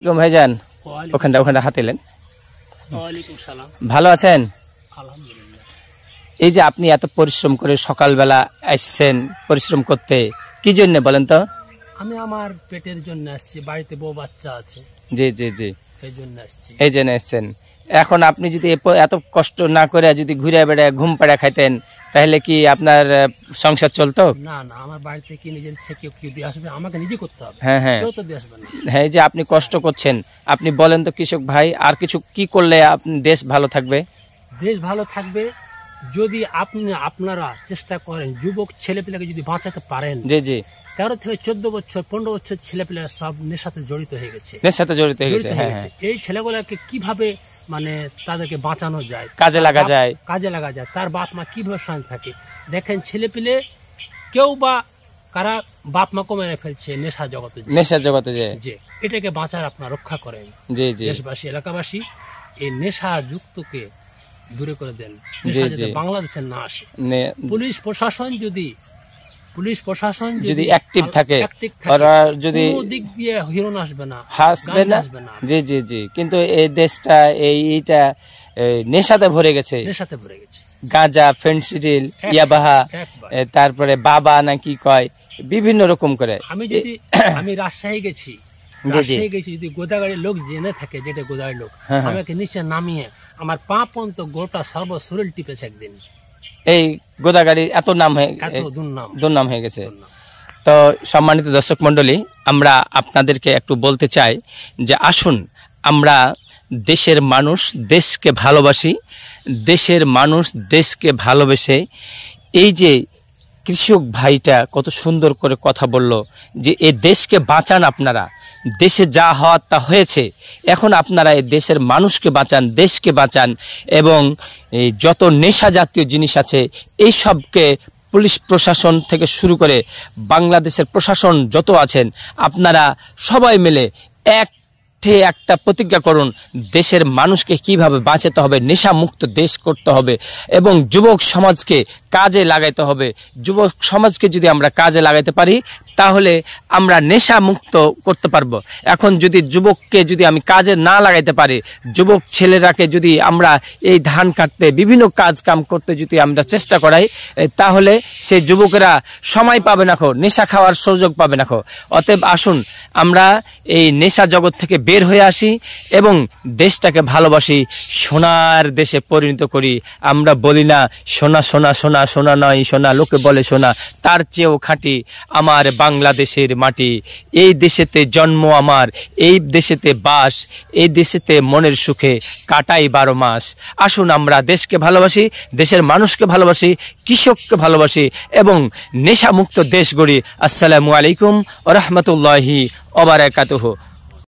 ভাইজান ওখানটা হাতে এলেন। ভালো আছেন? এই যে আপনি এত পরিশ্রম করে সকালবেলা আসছেন পরিশ্রম করতে, কি জন্য বলেন তো? আমি আমার পেটের জন্য আসছি, বাড়িতে বউ বাচ্চা আছে। জি জি জি, এই জন্য আসছি। এই জন্য আসছেন। এখন আপনি যদি এত কষ্ট না করে যদি ঘুরে বেড়ে ঘুম পাড়া খাইতেন তাহলে কি আপনার সংসার চলতো? না না, আমার বাড়িতে কি নিজের ইচ্ছে কেউ দিয়ে আসবে? আমাকে নিজে করতে হবে। হ্যাঁ হ্যাঁ, কেউ তো দিয়ে আসবে না। হ্যাঁ, যে আপনি কষ্ট করছেন, আপনি বলেন তো কৃষক ভাই, আর কিছু কি করলে দেশ ভালো থাকবে? দেশ ভালো থাকবে যদি আপনারা চেষ্টা করেন, যুবক ছেলেপিলাকে যদি বাঁচাতে পারেন। জি জি, 13 থেকে 14 বছর 15 বছর ছেলেপিলা সব নেশাতে জড়িত হয়ে গেছে। নেশাতে জড়িত হয়ে গেছে। হ্যাঁ, এই ছেলেগুলোকে কিভাবে মানে তাদেরকে বাঁচানো যায়, কাজে লাগা যায়, তার বাপ মা কিভাবে শান্তি থাকে। দেখেন ছেলেপিলে কেউ বা কারা বাপ মা মেরে ফেলছে নেশা জগতে যে এটাকে বাঁচার আপনার রক্ষা করেন। জি জি, দেশবাসী এলাকাবাসী এই নেশা যুক্তকে দূরে করে দেন, নেশা যাতে বাংলাদেশে না আসে। পুলিশ প্রশাসন যদি অ্যাক্টিভ থাকে, ওরা যদি দিক দিয়ে হিরণ আসবে না। জি জি জি, কিন্তু এই দেশটা এইটা নেশাতে ভরে গেছে। গাঁজা, ফেন্সিডিল, ইয়াবাহা, তারপরে বাবা নাকি কয় বিভিন্ন রকম করে। আমি রাজশাহী গেছি, যদি গোদাগাড়ির লোক জেনে থাকে, যেটা গোদাগাড়ির লোক আমাকে নিচে নামিয়ে আমার পা পর্যন্ত গোটা সর্বশরীর টিপেছে একদিন। এই গোদাগাড়ি এত দুর্নাম হয়ে গেছে। তো সম্মানিত দর্শক মন্ডলী, আমরা আপনাদেরকে একটু বলতে চাই যে আসুন আমরা দেশের মানুষ দেশকে ভালোবাসি, দেশের মানুষ দেশকে ভালোবেসে এই যে কৃষক ভাইটা কত সুন্দর করে কথা বলল যে এই দেশকে বাঁচান, আপনারা দেশে যা হওয়ার তা হয়েছে, এখন আপনারা এই দেশের মানুষকে বাঁচান, দেশকে বাঁচান, এবং এই যত নেশা জাতীয় জিনিস আছে এই সবকে পুলিশ প্রশাসন থেকে শুরু করে বাংলাদেশের প্রশাসন যত আছেন আপনারা সবাই মিলে একটা প্রতিজ্ঞা করুন, দেশের মানুষকে কিভাবে বাঁচাতে হবে, নেশা মুক্ত দেশ করতে হবে এবং যুবক সমাজকে কাজে লাগাইতে হবে। যুবক সমাজকে যদি আমরা কাজে লাগাইতে পারি তাহলে আমরা নেশা মুক্ত করতে পারবো। এখন যদি যুবককে যদি আমি কাজে না লাগাইতে পারি, যুবক ছেলেরাকে যদি আমরা এই ধান কাটতে বিভিন্ন কাজ কাম করতে যদি আমরা চেষ্টা করাই, তাহলে সেই যুবকেরা সময় পাবে না, নেশা খাওয়ার সুযোগ পাবে না। অতএব আসুন আমরা এই নেশা জগৎ থেকে বের হয়ে আসি এবং দেশটাকে ভালোবাসি, সোনার দেশে পরিণত করি। আমরা বলি না সোনা সোনা সোনা সোনা নয় সোনা, লোকে বলে সোনা, তার চেয়েও খাঁটি আমার বাংলাদেশের মাটি। এই দেশেতে জন্ম আমার, এই দেশেতে বাস, এই দেশেতে মনের সুখে কাটাই 12 মাস। আসুন আমরা দেশকে ভালোবাসি, দেশের মানুষকে ভালোবাসি, কৃষককে ভালোবাসি এবং নেশামুক্ত দেশ গড়ি। আসসালামু আলাইকুম ওয়া রাহমাতুল্লাহি ওয়া বারাকাতুহু।